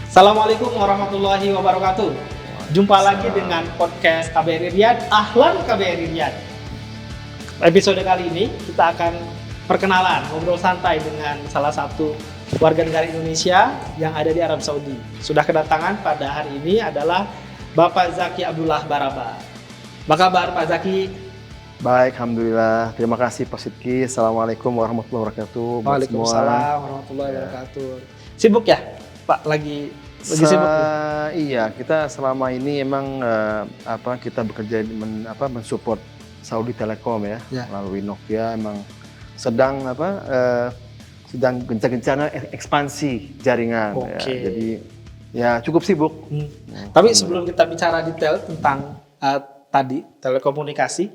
Assalamualaikum warahmatullahi wabarakatuh. Jumpa lagi dengan podcast KBRI Riyadh, Ahlan KBRI Riyadh. Episode kali ini kita akan perkenalan, ngobrol santai dengan salah satu warga negara Indonesia yang ada di Arab Saudi. Sudah kedatangan pada hari ini adalah Bapak Zaki Abdullah Baraba. Apa kabar Pak Zaki? Baik, Alhamdulillah. Terima kasih Pak Sidki. Assalamualaikum warahmatullahi wabarakatuh. Waalaikumsalam warahmatullahi wabarakatuh. Sibuk ya Pak? Lagi sibuk ya? Iya, kita selama ini emang kita bekerja mensupport Saudi Telecom ya, melalui Nokia emang sedang sedang gencar-gencarnya ekspansi jaringan. Ya. Jadi ya cukup sibuk. Tapi sebelum kita bicara detail tentang tadi telekomunikasi,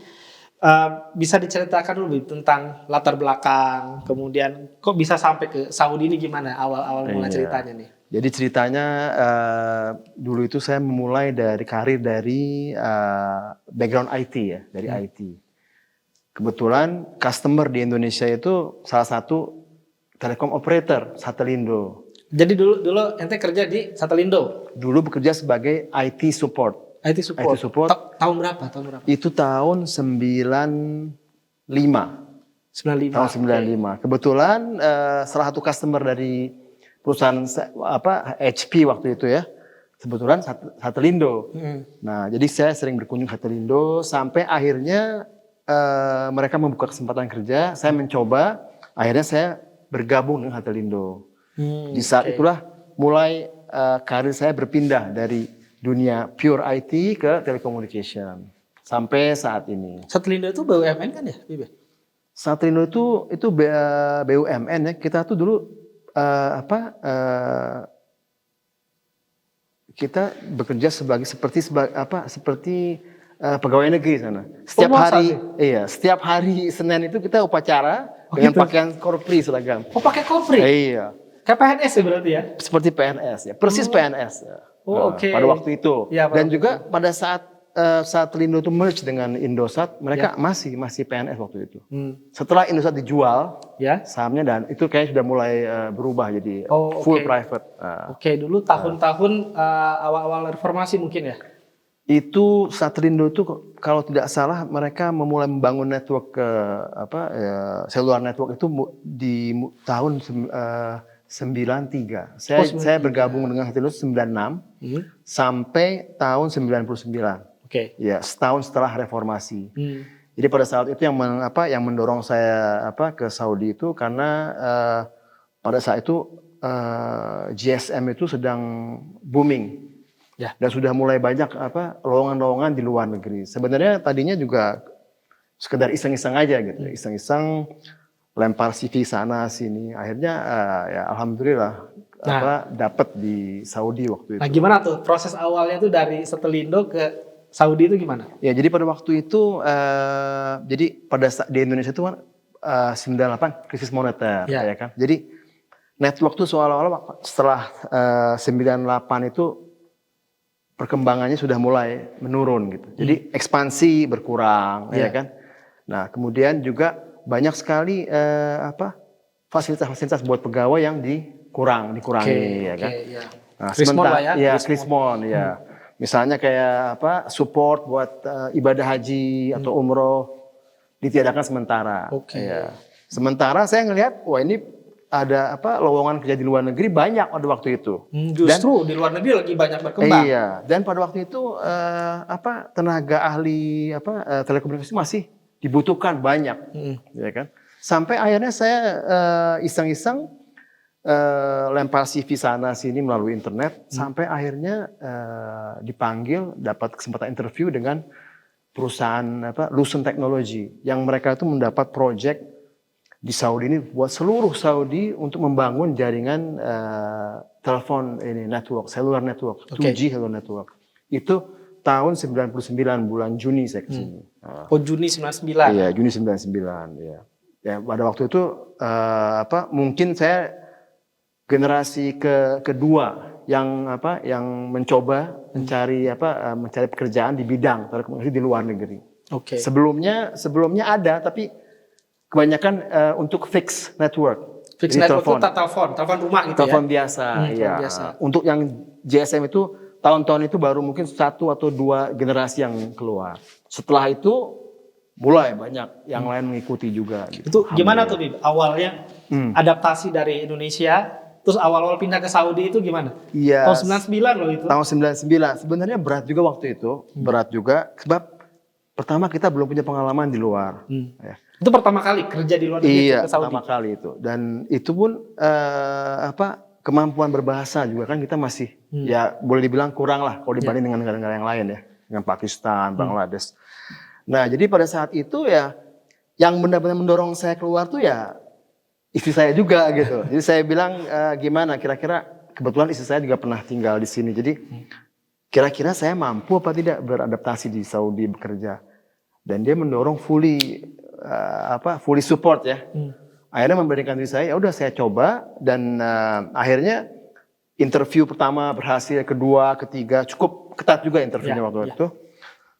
bisa diceritakan dulu tentang latar belakang, kemudian kok bisa sampai ke Saudi ini gimana awal mulai ceritanya nih? Jadi ceritanya dulu itu saya memulai dari karir dari background IT ya, dari IT. Kebetulan customer di Indonesia itu salah satu telekom operator, Satelindo. Jadi dulu ente kerja di Satelindo? Dulu bekerja sebagai IT support. IT support. Tahun berapa? Itu tahun 95. 95. Tahun 95. Kebetulan salah satu customer dari perusahaan HP waktu itu ya, kebetulan Satelindo. Nah, jadi saya sering berkunjung Satelindo sampai akhirnya mereka membuka kesempatan kerja. Saya mencoba, akhirnya saya bergabung dengan Satelindo. Di saat itulah mulai karir saya berpindah dari dunia pure IT ke telecommunication sampai saat ini. Satelindo itu BUMN kan ya, Bibe? Satelindo itu BUMN ya. Kita tuh dulu kita bekerja seperti pegawai negeri sana. Setiap hari Senin itu kita upacara dengan pakaian korpri seragam. Oh, pakai korpri? Iya. Kayak PNS ya berarti ya? Seperti PNS ya, persis PNS. Ya. Pada waktu itu. Ya, dan juga pada saat Satelindo itu merge dengan Indosat, mereka masih PNS waktu itu. Setelah Indosat dijual sahamnya, dan itu kayaknya sudah mulai berubah jadi full private. Dulu tahun-tahun awal-awal reformasi mungkin ya? Itu Satelindo itu kalau tidak salah mereka memulai membangun network seluler network itu di tahun 93. Saya bergabung dengan Satelindo 96 sampai tahun 99. Ya, setahun setelah reformasi. Jadi pada saat itu yang mendorong saya ke Saudi itu karena pada saat itu GSM itu sedang booming. Dan sudah mulai banyak lowongan-lowongan di luar negeri. Sebenarnya tadinya juga sekedar iseng-iseng aja gitu. Iseng-iseng lempar CV sana sini. Akhirnya ya alhamdulillah dapat di Saudi waktu itu. Nah, gimana tuh proses awalnya tuh dari Satelindo ke Saudi itu gimana? Ya, jadi pada waktu itu jadi di Indonesia itu kan 98 krisis moneter ya kan. Jadi network tuh seolah-olah setelah 98 itu perkembangannya sudah mulai menurun gitu. Jadi ekspansi berkurang ya kan. Nah, kemudian juga banyak sekali fasilitas-fasilitas buat pegawai yang dikurangi ya kan. Nah, sementara Krismon ya. Misalnya kayak support buat ibadah haji atau umroh ditiadakan sementara. Ya. Sementara saya ngelihat wah ini ada lowongan kerja di luar negeri banyak pada waktu itu. Justru di luar negeri lagi banyak berkembang. Iya, dan pada waktu itu tenaga ahli telekomunikasi masih dibutuhkan banyak, ya kan? Sampai akhirnya saya iseng-iseng lempar CV sana sini melalui internet, sampai akhirnya dipanggil, dapat kesempatan interview dengan perusahaan Lucent Technology, yang mereka itu mendapat project di Saudi ini buat seluruh Saudi untuk membangun jaringan telepon network, cellular network, 2G cellular network. Itu tahun 99 bulan Juni saya kesini. Juni 99. Iya, Juni 99 ya. Ya, pada waktu itu mungkin saya generasi kedua yang mencoba mencari pekerjaan di bidang telekomunikasi di luar negeri. Sebelumnya ada, tapi kebanyakan untuk fixed network. Fixed Jadi network itu telepon rumah gitu telepon ya. biasa, Telepon ya. biasa. Untuk yang GSM itu tahun-tahun itu baru mungkin 1 atau 2 generasi yang keluar. Setelah itu mulai banyak yang lain mengikuti juga. Gitu. Itu gimana tuh Bib? Awalnya adaptasi dari Indonesia, terus awal-awal pindah ke Saudi itu gimana? Iya. Tahun 99 loh itu. Tahun 99. Sebenarnya berat juga waktu itu, berat juga sebab pertama kita belum punya pengalaman di luar. Ya. Itu pertama kali kerja di luar negeri Iya, ke Saudi. pertama kali itu. Dan itu pun kemampuan berbahasa juga kan kita masih ya boleh dibilang kurang lah kalau dibanding dengan negara-negara yang lain ya, dengan Pakistan, Bangladesh. Nah, jadi pada saat itu ya yang benar-benar mendorong saya keluar tuh ya istri saya juga gitu. Jadi saya bilang gimana kira-kira kebetulan istri saya juga pernah tinggal di sini. Jadi kira-kira saya mampu apa tidak beradaptasi di Saudi bekerja. Dan dia mendorong fully support ya. Akhirnya memberikan diri saya, ya udah saya coba dan akhirnya interview pertama berhasil, kedua, ketiga cukup ketat juga interviewnya waktu itu.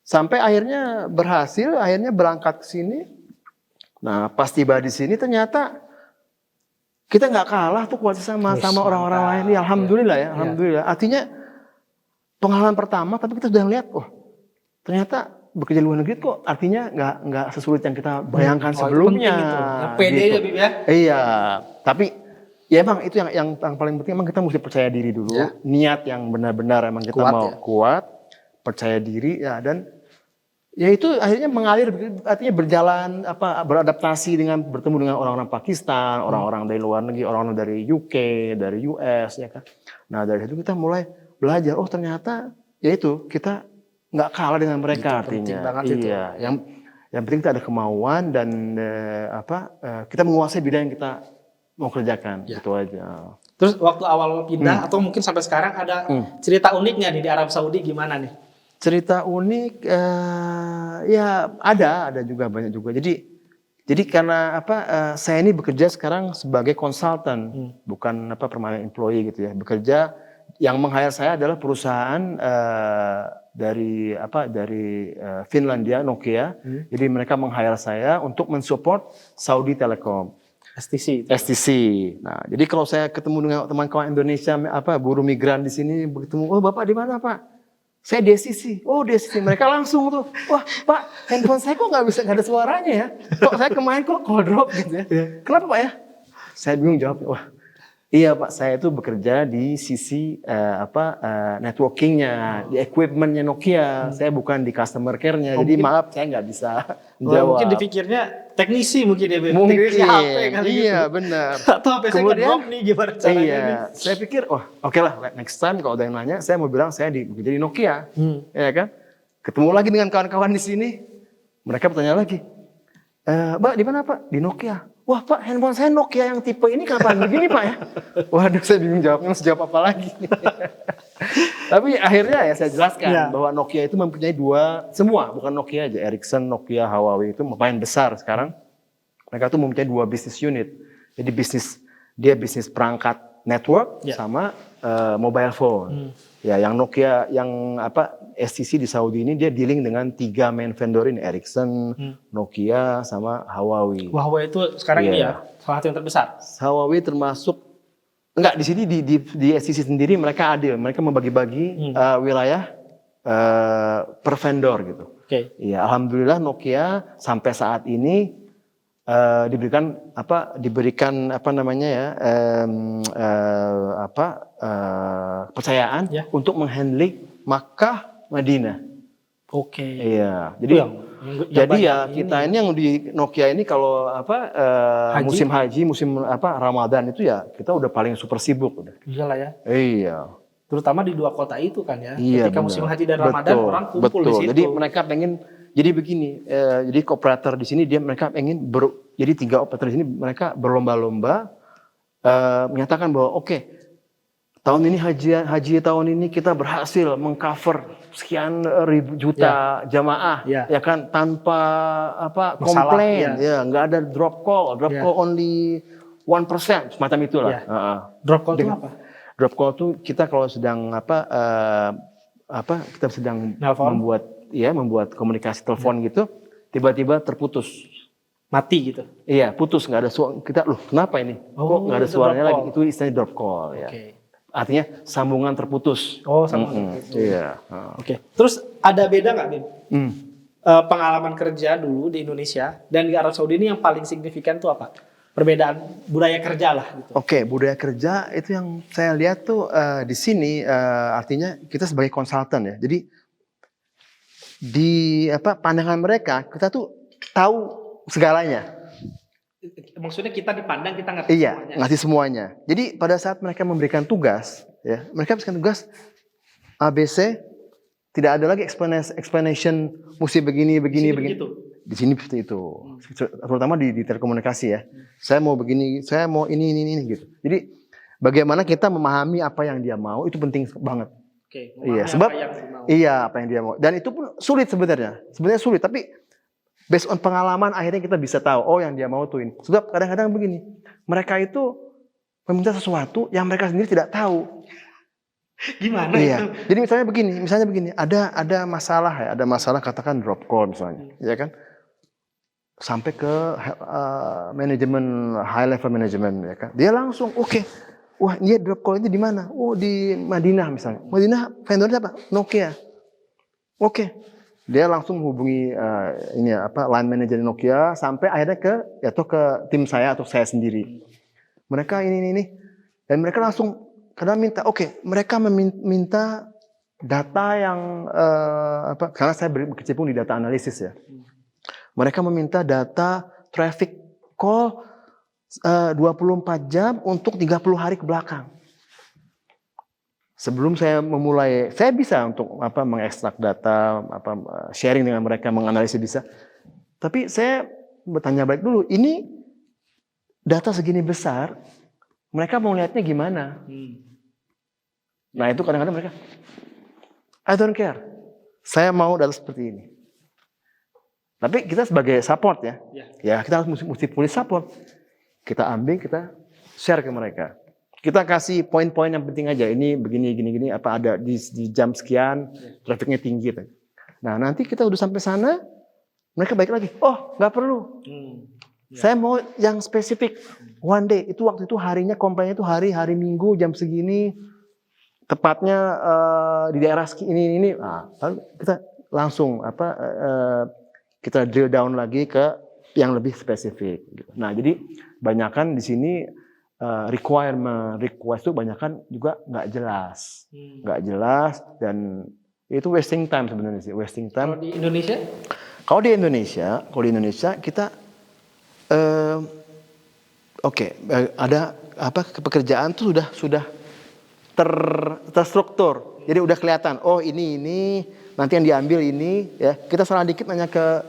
Sampai akhirnya berhasil, akhirnya berangkat ke sini. Nah, pas tiba di sini ternyata kita nggak kalah tuh kualitas sama orang-orang lain. Ya, alhamdulillah ya, alhamdulillah. Artinya pengalaman pertama, tapi kita sudah lihat, oh ternyata bekerja di luar negeri kok artinya nggak sesulit yang kita bayangkan sebelumnya. Yang pede gitu. ya, Bib ya. Iya, tapi ya emang itu yang paling penting emang kita mesti percaya diri dulu, niat yang benar-benar emang kita kuat, percaya diri ya dan ya itu akhirnya mengalir artinya berjalan beradaptasi dengan bertemu dengan orang-orang Pakistan, orang-orang dari luar negeri, orang-orang dari UK, dari US ya kan. Nah, dari situ kita mulai belajar oh ternyata ya itu kita nggak kalah dengan mereka itu artinya. Iya, yang penting kita ada kemauan dan kita menguasai bidang yang kita mau kerjakan gitu aja. Terus waktu awal pindah atau mungkin sampai sekarang ada cerita uniknya nih di Arab Saudi gimana nih? Cerita unik ya ada juga banyak juga. Jadi karena saya ini bekerja sekarang sebagai konsultan, bukan permanent employee gitu ya. Bekerja yang meng-hire saya adalah perusahaan dari Finlandia, Nokia. Jadi mereka meng-hire saya untuk mensupport Saudi Telecom. STC. Nah, jadi kalau saya ketemu dengan teman-teman Indonesia buruh migran di sini bertemu, oh Bapak di mana Pak? Saya di STC. Oh di STC. Mereka langsung tuh, wah Pak handphone saya kok nggak ada suaranya ya? Kok saya kemarin kok call drop gitu ya? Kenapa Pak ya? Saya bingung jawab. Wah iya Pak, saya itu bekerja di sisi networkingnya, di equipmentnya Nokia. Saya bukan di customer care-nya. Jadi maaf saya nggak bisa jawab. Mungkin dipikirnya teknisi mungkin ya, mungkin teknisi HP kali iya gitu. Benar. Atau HP saya drop nih gimana caranya nih? Saya pikir oke lah next time kalau ada yang nanya saya mau bilang saya bekerja di Nokia, ya kan? Ketemu lagi dengan kawan-kawan di sini, mereka bertanya lagi, Mbak di mana Pak? Di Nokia. Wah Pak handphone saya Nokia yang tipe ini kapan begini Pak ya? Waduh saya bingung jawabnya, harus jawab apa lagi? Tapi akhirnya ya saya jelaskan bahwa Nokia itu mempunyai semua, bukan Nokia aja, Ericsson, Nokia, Huawei itu lumayan besar sekarang. Mereka tuh mempunyai 2 business unit. Jadi bisnis perangkat network sama mobile phone. Ya, yang Nokia, yang STC di Saudi ini dia dealing dengan 3 main vendor ini, Ericsson, Nokia, sama Huawei. Huawei itu sekarang ini ya salah satu yang terbesar. Huawei termasuk enggak di sini di STC sendiri mereka adil, mereka membagi-bagi wilayah per vendor gitu. Iya, alhamdulillah Nokia sampai saat ini diberikan kepercayaan untuk menghandle Makkah, Madinah. Iya, jadi ya kita ini yang di Nokia ini kalau musim haji, musim Ramadan itu ya kita udah paling super sibuk udah. Iyalah ya. Iya. Terutama di 2 kota itu kan ya. Iya, ketika musim haji dan Ramadan orang kumpul di situ. Jadi mereka pengen jadi begini, jadi operator di sini mereka pengen jadi 3 operator di sini mereka berlomba-lomba menyatakan bahwa tahun ini haji tahun ini kita berhasil mengcover sekian ribu juta jamaah ya kan tanpa komplain nggak ada drop call only 1% semacam itulah. Drop call itu apa? Drop call itu kita kalau sedang kita sedang membuat komunikasi telepon gitu tiba-tiba terputus mati gitu. Iya, putus, nggak ada suara. Kita, loh kenapa ini? Kok nggak ada itu suaranya drop lagi? call. Itu istilahnya drop call ya. Oke. Artinya sambungan terputus. Oh, sambungan terputus. Iya. Oke. Terus ada beda nggak, Bim? Hmm. Pengalaman kerja dulu di Indonesia dan di Arab Saudi ini yang paling signifikan tuh apa? Perbedaan budaya kerja lah gitu. Oke, budaya kerja itu yang saya lihat tuh di sini artinya kita sebagai konsultan ya. Jadi di pandangan mereka kita tuh tahu segalanya. Maksudnya kita dipandang, kita ngerti Iya, semuanya. ngasih semuanya. Jadi pada saat mereka memberikan tugas, ya mereka memberikan tugas ABC, tidak ada lagi explanation mesti begini. Begitu. Di sini seperti itu, terutama di telekomunikasi ya. Saya mau begini, saya mau ini gitu. Jadi bagaimana kita memahami apa yang dia mau itu penting banget. Oke, Iya, sebab apa yang dia mau. Dan itu pun sulit sebenarnya. Sebenarnya sulit, tapi based on pengalaman akhirnya kita bisa tahu oh yang dia mau tuh ini. Sebab kadang-kadang begini, mereka itu meminta sesuatu yang mereka sendiri tidak tahu. Gimana Iya. itu? Jadi misalnya begini, ada masalah katakan drop call misalnya, ya kan? Sampai ke manajemen, high level manajemen, ya kan? Dia langsung oke. Wah, dia drop call itu di mana? Oh, di Madinah misalnya. Madinah vendornya apa? Nokia. Oke. Dia langsung menghubungi line manager Nokia sampai akhirnya ke tim saya atau saya sendiri. Mereka ini dan mereka langsung kadang minta mereka meminta data yang karena saya berkecimpung di data analisis ya. Mereka meminta data traffic call 24 jam untuk 30 hari ke belakang. Sebelum saya memulai, saya bisa untuk mengekstrak data, sharing dengan mereka, menganalisis bisa. Tapi saya bertanya balik dulu, ini data segini besar, mereka mau lihatnya gimana? Nah itu kadang-kadang mereka, I don't care, saya mau data seperti ini. Tapi kita sebagai support ya kita harus mesti fully support. Kita ambil, kita share ke mereka. Kita kasih poin-poin yang penting aja. Ini begini, apa ada di jam sekian, trafiknya tinggi. Nah nanti kita udah sampai sana, mereka balik lagi. Oh nggak perlu. Saya mau yang spesifik. One day, itu waktu itu harinya komplainnya itu hari Minggu jam segini. Tepatnya di daerah ini. Nah, lalu kita langsung kita drill down lagi ke yang lebih spesifik. Nah, jadi banyakan di sini request itu banyakan juga nggak jelas dan itu wasting time sebenarnya sih, wasting time. Kalau di Indonesia kita ada pekerjaan tuh sudah terstruktur. Jadi udah kelihatan, oh ini nanti yang diambil ini ya. Kita salah dikit nanya ke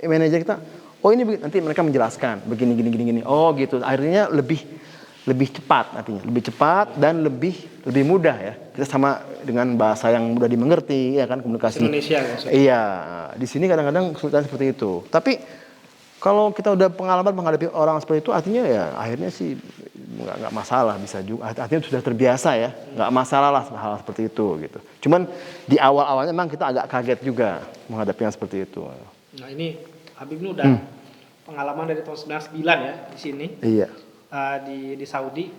manajer kita, oh ini nanti mereka menjelaskan begini gini. Oh gitu. Akhirnya lebih cepat artinya, lebih cepat dan lebih mudah ya. Kita sama dengan bahasa yang mudah dimengerti ya kan, komunikasi Indonesia maksudnya. Iya, di sini kadang-kadang kesulitan seperti itu. Tapi kalau kita udah pengalaman menghadapi orang seperti itu, artinya ya akhirnya sih nggak masalah, bisa juga. Artinya sudah terbiasa ya, nggak masalah lah hal seperti itu gitu. Cuman di awal-awalnya memang kita agak kaget juga menghadapi yang seperti itu. Nah ini Habib ini udah pengalaman dari tahun 99 ya di sini. Iya. Di Saudi.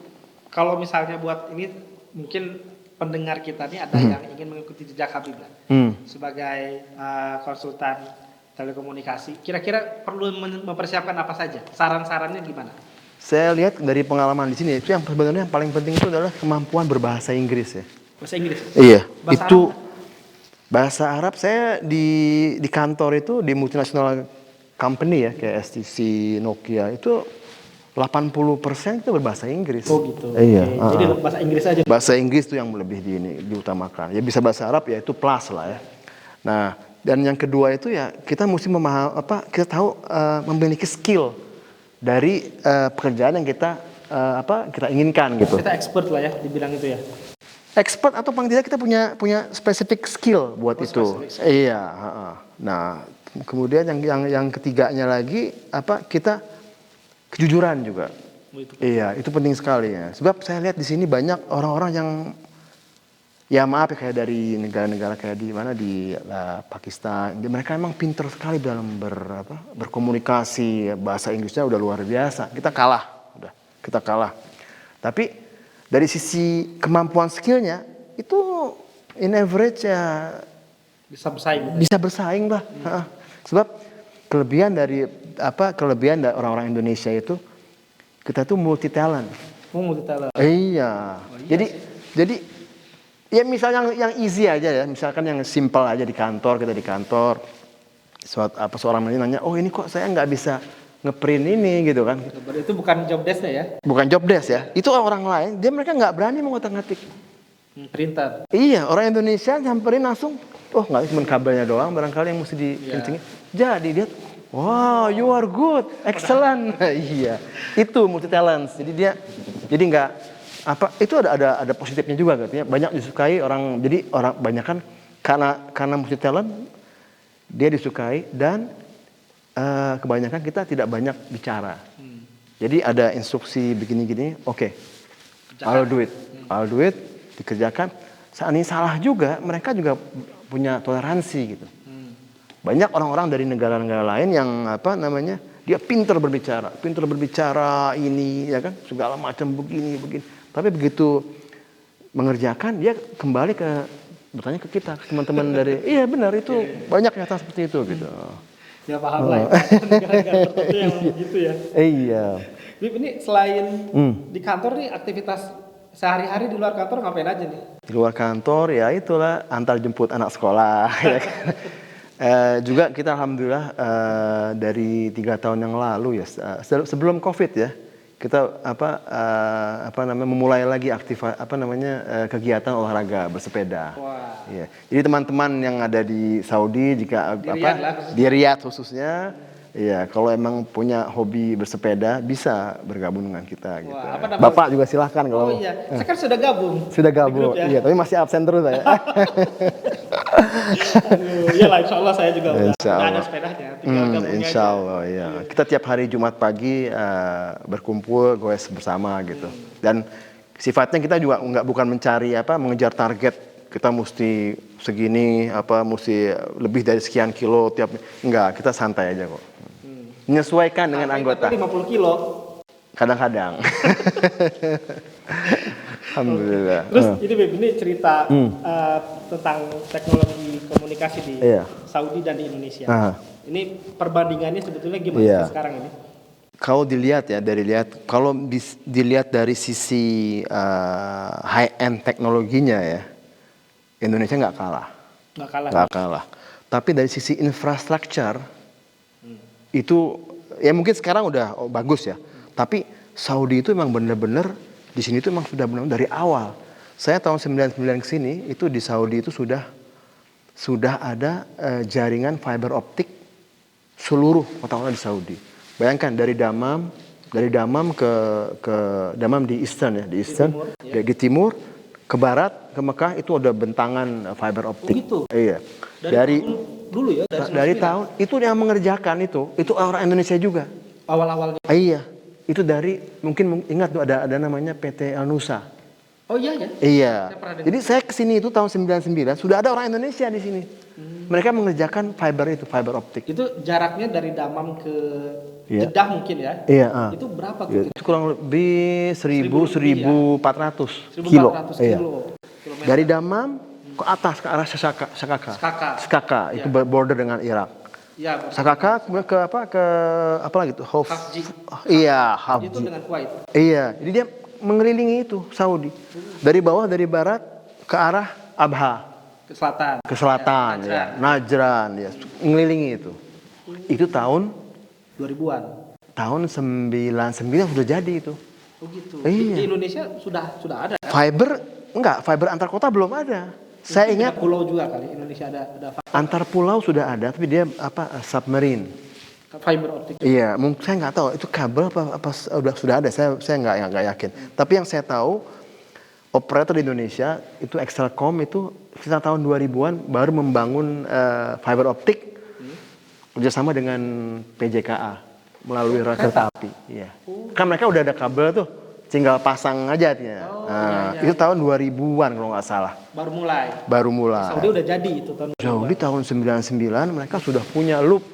Kalau misalnya buat ini mungkin pendengar kita nih ada yang ingin mengikuti jejak Habib lah. Sebagai konsultan telekomunikasi, kira-kira perlu mempersiapkan apa saja? Saran-sarannya gimana? Saya lihat dari pengalaman di sini itu yang sebenarnya yang paling penting itu adalah kemampuan berbahasa Inggris ya. Bahasa Inggris? Iya. Bahasa Arab saya di kantor itu di multinasional company ya kayak STC, Nokia itu 80% itu berbahasa Inggris. Oh gitu. Iya. Jadi bahasa Inggris aja. Bahasa Inggris itu yang lebih diutamakan. Ya bisa bahasa Arab ya itu plus lah ya. Nah, dan yang kedua itu ya kita mesti kita tahu memiliki skill dari pekerjaan yang kita inginkan gitu. Kita expert lah ya dibilang itu ya. Expert atau paling tidak kita punya spesifik skill buat itu. Iya. Nah, kemudian yang ketiganya lagi kita kejujuran juga. Iya, itu penting sekali ya. Sebab saya lihat di sini banyak orang-orang ya maaf ya kayak dari negara-negara kayak di mana di Pakistan, mereka emang pinter sekali dalam berkomunikasi, bahasa Inggrisnya udah luar biasa. Kita kalah. Tapi dari sisi kemampuan skillnya itu in average ya bisa bersaing lah. Sebab kelebihan dari orang-orang Indonesia itu kita tuh multi talent. Iya. Jadi ya misalnya yang easy aja ya, misalkan yang simple aja di kantor, kita di kantor, seorang nanya, oh ini kok saya nggak bisa ngeprint ini gitu kan. Itu bukan job desk-nya ya? Bukan job desk ya, itu orang lain, mereka nggak berani mengotak-ngatik. Printer. Iya, orang Indonesia nyamperin langsung, oh nggak cuma kabelnya doang, barangkali yang mesti dikencengin. Jadi dia, wow, you are good, excellent. Iya, itu multi talent. Jadi nggak itu ada positifnya juga katanya, banyak disukai orang. Jadi orang banyak kan karena multi talent dia disukai dan kebanyakan kita tidak banyak bicara. Jadi ada instruksi begini-gini, oke, I'll do it, dikerjakan. Saat ini salah juga, mereka juga punya toleransi gitu. Banyak orang-orang dari negara-negara lain yang dia pintar berbicara ini ya kan, segala macam begini. Tapi begitu mengerjakan dia kembali bertanya ke kita, ke teman-teman dari iya benar itu banyak nyata seperti itu gitu. Ya paham lah. Negara-negara tertentu yang begitu ya. Iya. Ini selain di kantor nih aktivitas sehari-hari di luar kantor ngapain aja nih? Di luar kantor ya itulah antar jemput anak sekolah. Ya kan? Juga kita alhamdulillah dari 3 tahun yang lalu ya sebelum COVID ya kita memulai lagi kegiatan olahraga bersepeda. Wah. Ya. Jadi teman-teman yang ada di Saudi di Riyadh khususnya, ya kalau emang punya hobi bersepeda bisa bergabung dengan kita. Wah, gitu. Bapak juga silahkan kalau. Oh iya, saya kan sudah gabung. Sudah gabung, ya? Iya. Tapi masih absen terus saya. Iyalah, insya Allah saya juga udah ada sepedanya. Insya Allah, ya. Kita tiap hari Jumat pagi berkumpul, goes bersama gitu. Dan sifatnya kita juga bukan mencari mengejar target. Kita mesti segini, mesti lebih dari sekian kilo enggak. Kita santai aja kok. Menyesuaikan dengan anggota. 50 kilo. Kadang-kadang. Alhamdulillah. Terus ini cerita tentang teknologi komunikasi di Saudi dan di Indonesia. Ini perbandingannya sebetulnya gimana sekarang ini? Kalau dilihat dari sisi high end teknologinya ya, Indonesia nggak kalah. Tapi dari sisi infrastruktur itu ya mungkin sekarang udah bagus ya. Tapi Saudi itu memang benar-benar di sini itu memang sudah benar dari awal. Saya tahun 99 ke sini itu di Saudi itu sudah ada jaringan fiber optik seluruh kota-kota di Saudi. Bayangkan dari Damam ke Damam di Eastern ya, di timur ke barat ke Mekah itu ada bentangan fiber optik. Begitu. Iya. Dari tahun itu yang mengerjakan itu orang Indonesia juga. Awal-awalnya. Iya. Itu dari mungkin ingat tuh ada namanya PT Al Nusa. Oh iya ya? Iya. Jadi saya kesini itu tahun 99 sudah ada orang Indonesia di sini. Mereka mengerjakan fiber optik. Itu jaraknya dari Damam ke Jeddah mungkin ya? Iya. Itu berapa tuh? Itu kurang lebih 1400 kilo. Iya. Dari Damam ke atas ke arah Sakaka. Itu border dengan Irak. Ya, Sakaka kemudian ke apa lagi tuh? Hafji. Iya, Hafji. Itu dengan Kuwait. Iya, jadi dia mengelilingi itu Saudi. Dari bawah dari barat ke arah Abha. Ke selatan ya. Najran ya. Mengelilingi itu. Itu tahun 2000-an. Tahun 99 sudah jadi itu. Oh gitu. Iya. Di Indonesia sudah ada kan? Fiber antar kota belum ada. Saya ingat pulau juga kali Indonesia ada antar pulau sudah ada, tapi dia submarine. Fiber optik. Iya, mungkin saya nggak tahu itu kabel apa sudah ada. Saya nggak yakin. Tapi yang saya tahu operator di Indonesia itu Excelcom itu sekitar tahun 2000-an baru membangun fiber optik kerjasama dengan PJKA melalui rel kereta api. Iya. Kan mereka udah ada kabel tuh tinggal pasang aja artinya. Iya. Itu tahun 2000-an kalau nggak salah. Baru mulai. Mulai. Saudi udah jadi itu tahun. Saudi tahun 99 mereka sudah punya loop.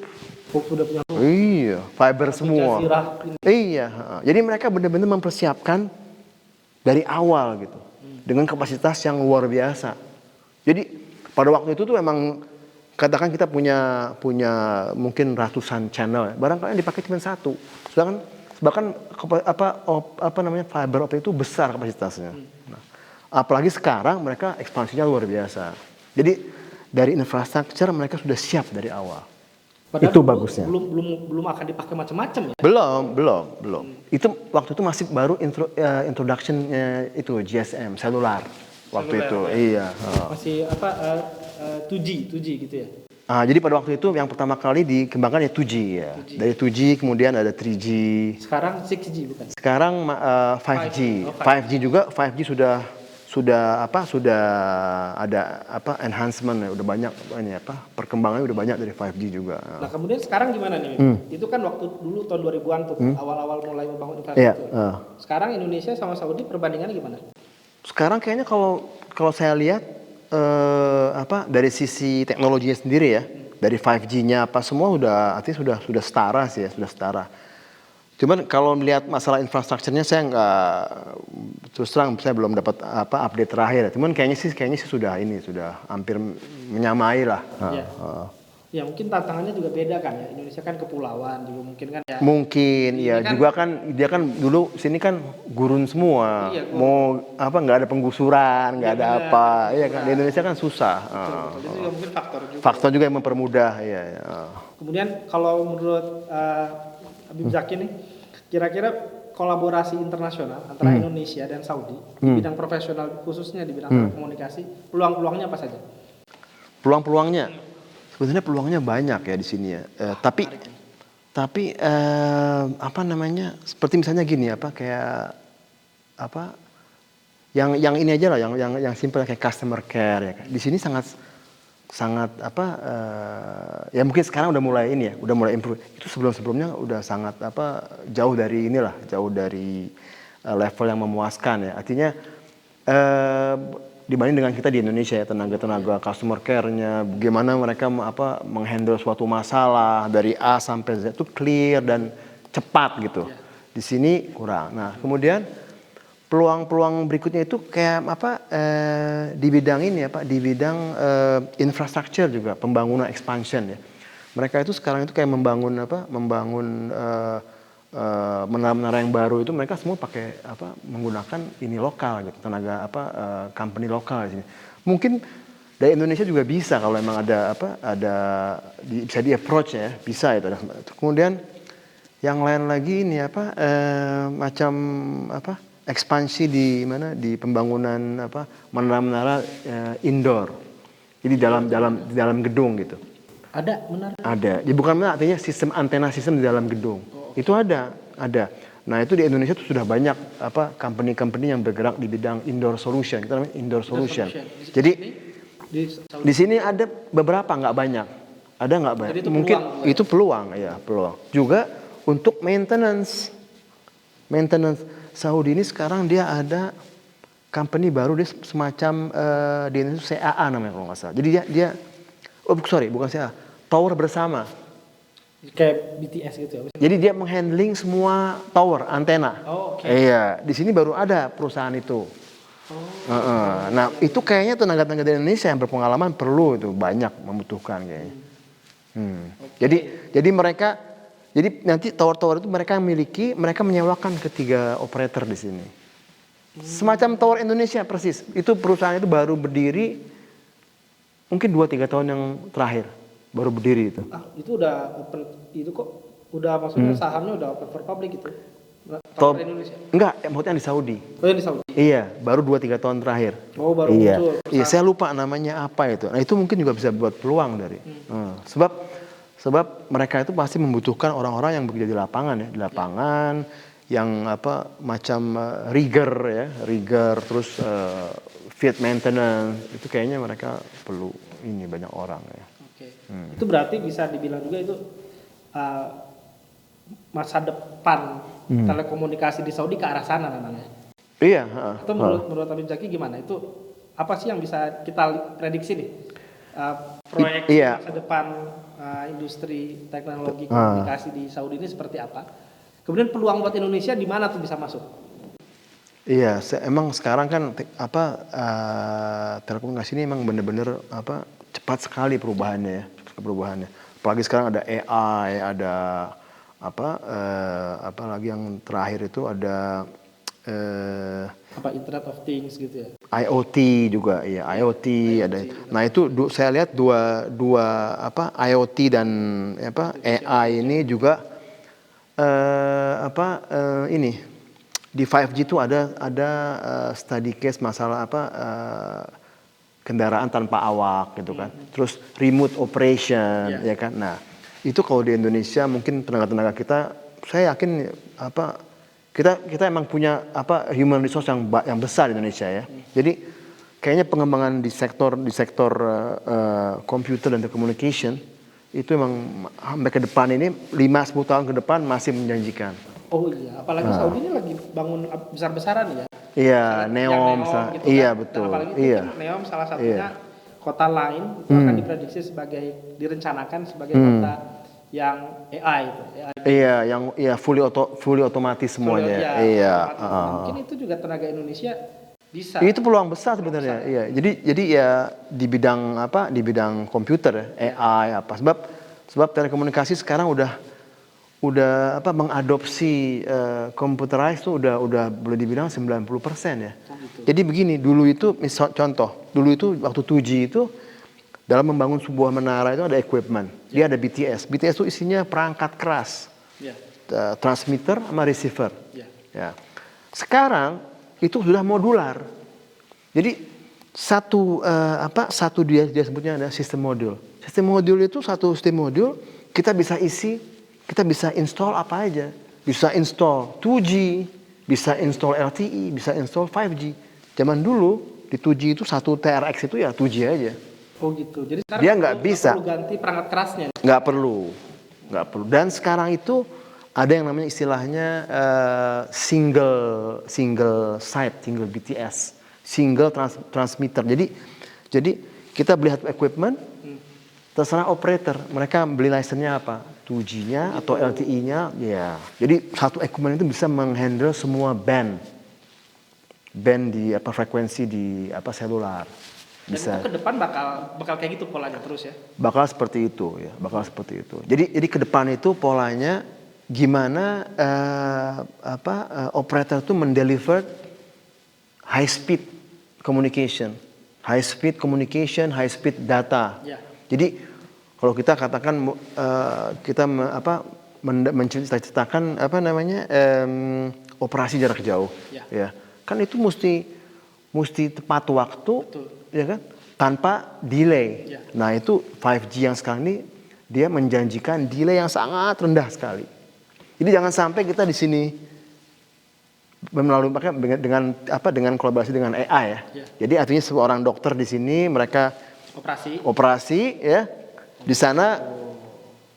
Udah punya Iya, fiber semua. jazirah. Iya, jadi mereka benar-benar mempersiapkan dari awal gitu. Dengan kapasitas yang luar biasa. Jadi pada waktu itu tuh emang katakan kita punya mungkin ratusan channel, barangkali yang dipakai cuma satu. Sedangkan bahkan apa namanya fiber optik itu besar kapasitasnya. Nah, apalagi sekarang mereka ekspansinya luar biasa. Jadi dari infrastruktur mereka sudah siap dari awal. Padahal itu bagusnya. Belum akan dipakai macam-macam ya. Belum. Itu waktu itu masih baru introduction-nya itu GSM selular waktu itu. Ya. Iya. Masih 2G gitu ya. Jadi pada waktu itu yang pertama kali dikembangkan ya 2G ya. 2G. Dari 2G kemudian ada 3G. Sekarang 6G bukan? Sekarang 5G. 5G juga 5G sudah ada enhancement ya, udah banyak perkembangannya udah banyak dari 5G juga. Nah, kemudian sekarang gimana nih? Itu kan waktu dulu tahun 2000-an tuh awal-awal mulai membangun infrastruktur. Sekarang Indonesia sama Saudi perbandingannya gimana? Sekarang kayaknya kalau saya lihat dari sisi teknologinya sendiri ya, dari 5G-nya semua artinya sudah setara sih ya, sudah setara. Cuman kalau melihat masalah infrastrukturnya saya terus terang saya belum dapat update terakhir. Cuman kayaknya sih sudah hampir menyamai lah. Ya mungkin tantangannya juga beda kan ya. Indonesia kan kepulauan juga mungkin kan ya. Mungkin ya kan, juga kan dia kan dulu sini kan gurun semua. Iya, mau nggak ada penggusuran, nggak ada apa. Iya kan di Indonesia kan susah. Itu juga mungkin faktor juga yang mempermudah ya. Kemudian kalau menurut Habib Zaki nih, kira-kira kolaborasi internasional antara Indonesia dan Saudi di bidang profesional khususnya di bidang telekomunikasi, peluang-peluangnya apa saja? Peluang-peluangnya sebenarnya peluangnya banyak ya di sini ya. Tapi seperti misalnya gini yang ini aja lah yang simple kayak customer care ya. Di sini sangat ya mungkin sekarang udah mulai improve. Itu sebelumnya udah sangat jauh dari level yang memuaskan ya. Artinya dibanding dengan kita di Indonesia ya, tenaga customer care-nya, bagaimana mereka menghandle suatu masalah dari A sampai Z itu clear dan cepat gitu. Di sini kurang. Nah, kemudian peluang-peluang berikutnya itu kayak di bidang ini di bidang infrastruktur juga, pembangunan expansion ya. Mereka itu sekarang itu kayak membangun menara-menara yang baru itu mereka semua pakai menggunakan ini lokal gitu, tenaga company lokal di sini. Mungkin dari Indonesia juga bisa kalau memang bisa di approach ya, bisa itu. Kemudian yang lain lagi ini ekspansi di pembangunan menara-menara indoor. Jadi dalam gedung gitu. Ada menara? Ada. Ya bukan menara, artinya antena sistem di dalam gedung. Itu ada. Nah, itu di Indonesia tuh sudah banyak company-company yang bergerak di bidang indoor solution. Kita namanya indoor solution. Jadi di sini ada beberapa, nggak banyak. Ada nggak banyak. Jadi itu mungkin peluang, itu peluang. Juga untuk maintenance. Saudi ini sekarang dia ada company baru, dia semacam di Indonesia CAA namanya kalau nggak salah. Jadi dia bukan CAA, tower bersama. Kayak BTS gitu ya. Jadi dia menghandling semua tower, antena. Oh, oke. Iya, di sini baru ada perusahaan itu. Nah, itu kayaknya tenaga-tenaga di Indonesia yang berpengalaman perlu itu banyak membutuhkan kayaknya. Jadi nanti tower-tower itu mereka miliki, mereka menyewakan ke 3 operator di sini. Semacam tower Indonesia persis. Itu perusahaan itu baru berdiri mungkin 2-3 tahun yang terakhir baru berdiri itu. Itu udah open, itu kok udah maksudnya sahamnya udah open for public gitu. Tower Indonesia. Enggak, maksudnya di Saudi. Oh, yang di Saudi. Iya, baru 2-3 tahun terakhir. Oh, baru muncul. Iya, saya lupa namanya apa itu. Nah, itu mungkin juga bisa buat peluang dari. Sebab mereka itu pasti membutuhkan orang-orang yang bekerja di lapangan yang macam rigger terus field maintenance itu kayaknya mereka perlu banyak orang ya. Oke. Itu berarti bisa dibilang juga itu masa depan telekomunikasi di Saudi ke arah sana memang ya. Iya. Atau menurut Habib Zaki gimana? Itu apa sih yang bisa kita prediksi nih? Proyek masa depan industri teknologi komunikasi di Saudi ini seperti apa? Kemudian peluang buat Indonesia di mana tuh bisa masuk? Iya, emang sekarang kan telekomunikasi ini emang bener-bener cepat sekali perubahannya ya, Apalagi sekarang ada AI, ada apa lagi yang terakhir itu ada Internet of Things gitu ya. IoT juga, ya IoT ada. Nah itu saya lihat dua IoT dan AI ini juga ini di 5G itu ada study case masalah kendaraan tanpa awak gitu kan. Terus remote operation ya kan. Nah, itu kalau di Indonesia mungkin tenaga-tenaga kita, saya yakin kita emang punya human resource yang besar di Indonesia ya. Jadi kayaknya pengembangan di sektor komputer dan telecommunication itu emang sampai ke depan ini 5-10 tahun ke depan masih menjanjikan. Oh iya, apalagi Saudi ini lagi bangun besar-besaran ya. Iya, Neom gitu iya kan. betul. Dan apalagi iya. Kan Neom salah satunya kota lain itu akan diprediksi direncanakan sebagai kota yang AI itu. Iya, yang fully otomatis semuanya. Mungkin itu juga tenaga Indonesia bisa. Itu peluang besar sebenarnya. Iya. Jadi ya di bidang komputer AI sebab telekomunikasi sekarang udah mengadopsi computerized tuh udah boleh dibilang 90% ya. Jadi begini, dulu itu dulu itu waktu 2G itu dalam membangun sebuah menara itu ada equipment. Dia ada BTS. BTS itu isinya perangkat keras. Transmitter sama receiver. Ya. Sekarang itu sudah modular. Jadi satu dia sebutnya ada sistem modul. Sistem modul itu satu sistem modul kita bisa install apa aja. Bisa install 2G, bisa install LTE, bisa install 5G. Zaman dulu di 2G itu satu TRX itu ya 2G aja. Oh gitu. Jadi sekarang dia nggak bisa. Perlu ganti perangkat kerasnya. Nggak perlu. Dan sekarang itu ada yang namanya istilahnya single site, single BTS, single transmitter. Jadi kita beli satu equipment, terserah operator. Mereka beli license-nya apa? 2G-nya atau LTE-nya, ya. Jadi satu equipment itu bisa menghandle semua band di frekuensi di selular. Bisa. Dan itu ke depan bakal kayak gitu polanya terus ya? Bakal seperti itu ya, Jadi ke depan itu polanya gimana operator itu mendeliver high speed communication, high speed data. Ya. Jadi kalau kita katakan kita menciptakan operasi jarak jauh, ya kan itu mesti tepat waktu. Betul. Ya kan, tanpa delay. Nah itu 5G yang sekarang ini dia menjanjikan delay yang sangat rendah sekali. Jadi jangan sampai kita di sini melalui dengan kolaborasi dengan AI ya. Jadi artinya seorang dokter di sini mereka operasi ya, di sana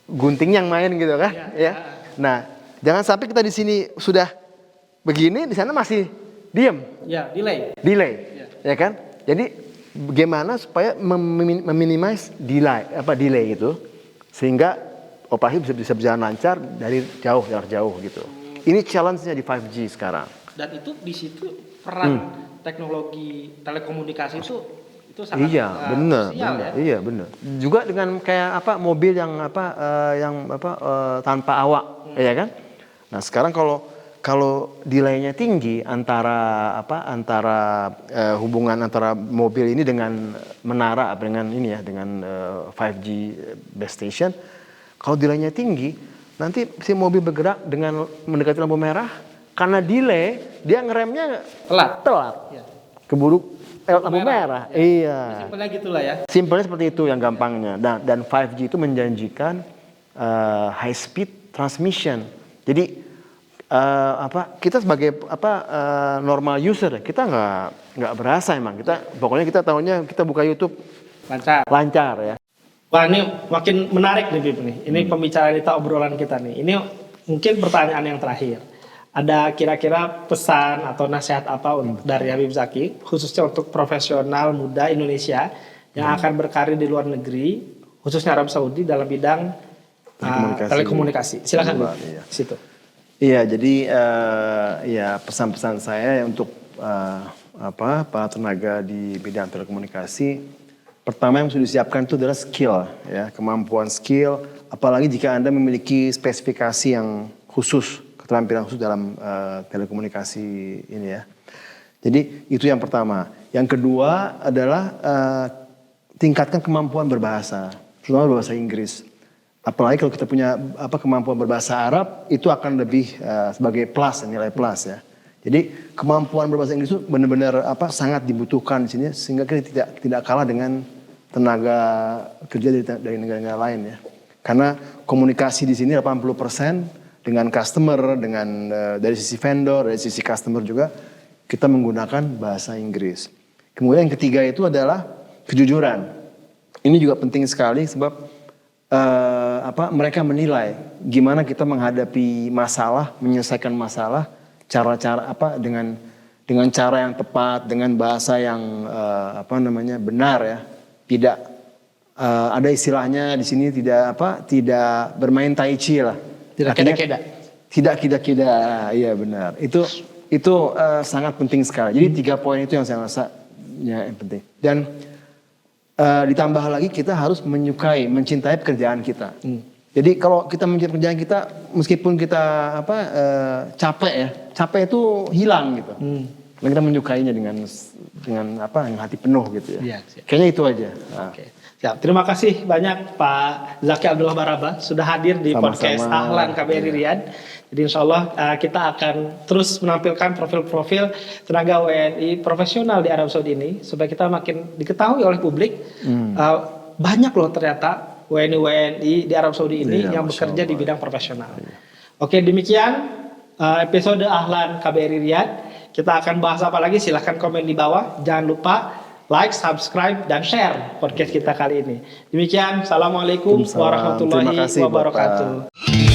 gunting yang main gitu kan, ya. Nah jangan sampai kita di sini sudah begini, di sana masih diem. Ya, delay. Ya kan, jadi bagaimana supaya meminimize delay itu sehingga operasi bisa berjalan lancar dari jarak jauh gitu. Ini challenge-nya di 5G sekarang. Dan itu di situ peran teknologi telekomunikasi itu sangat benar. Iya, benar. Juga dengan kayak mobil yang tanpa awak, ya kan? Nah, sekarang kalau delay-nya tinggi antara hubungan antara mobil ini dengan menara dengan 5G base station, kalau delay-nya tinggi nanti si mobil bergerak dengan mendekati lampu merah, karena delay dia ngeremnya telat. Keburu lampu merah. Ya. Iya. Simpelnya gitulah ya. Simpelnya seperti itu yang gampangnya. Dan 5G itu menjanjikan high speed transmission. Jadi kita sebagai normal user kita nggak berasa emang pokoknya kita tahunya kita buka YouTube lancar ya. Wah ini makin menarik nih Bib nih. Ini pembicaraan kita, obrolan kita nih. Ini mungkin pertanyaan yang terakhir. Ada kira-kira pesan atau nasihat apa dari Habib Zaki, khususnya untuk profesional muda Indonesia yang akan berkarir di luar negeri, khususnya Arab Saudi dalam bidang telekomunikasi. Silakan Bu. Iya. Situ. Iya, jadi ya pesan-pesan saya untuk para tenaga di bidang telekomunikasi, pertama yang harus disiapkan itu adalah skill, ya, kemampuan skill, apalagi jika Anda memiliki spesifikasi yang khusus, keterampilan khusus dalam telekomunikasi ini ya. Jadi itu yang pertama. Yang kedua adalah tingkatkan kemampuan berbahasa, terutama berbahasa Inggris. Apalagi kalau kita punya kemampuan berbahasa Arab, itu akan lebih sebagai plus, nilai plus ya. Jadi kemampuan berbahasa Inggris itu benar-benar sangat dibutuhkan di sini, sehingga kita tidak kalah dengan tenaga kerja dari negara-negara lain ya. Karena komunikasi di sini 80% dengan customer, dengan dari sisi vendor, dari sisi customer juga kita menggunakan bahasa Inggris. Kemudian yang ketiga itu adalah kejujuran. Ini juga penting sekali sebab mereka menilai gimana kita menghadapi masalah, menyelesaikan masalah, cara-cara dengan cara yang tepat, dengan bahasa yang benar ya. Tidak ada istilahnya di sini tidak bermain tai chi lah. Tidak keda-keda. Tidak keda-keda, iya benar. Itu sangat penting sekali. Jadi 3 poin itu yang saya rasa yang penting. Dan ditambah lagi kita harus menyukai, mencintai pekerjaan kita. Jadi kalau kita mencintai pekerjaan kita, meskipun kita capek itu hilang gitu. Dan kita menyukainya dengan hati penuh gitu ya. Kayaknya itu aja. Oke. Siap. Terima kasih banyak Pak Zaki Abdullah Baraba sudah hadir di podcast Ahlan KBRI Riyadh. Jadi insya Allah kita akan terus menampilkan profil-profil tenaga WNI profesional di Arab Saudi ini supaya kita makin diketahui oleh publik. Banyak loh ternyata WNI di Arab Saudi ini yang bekerja di bidang profesional. Oke, demikian episode Ahlan KBRI Riyadh. Kita akan bahas apa lagi? Silahkan komen di bawah. Jangan lupa like, subscribe, dan share podcast kita kali ini. Demikian, Assalamualaikum warahmatullahi wabarakatuh.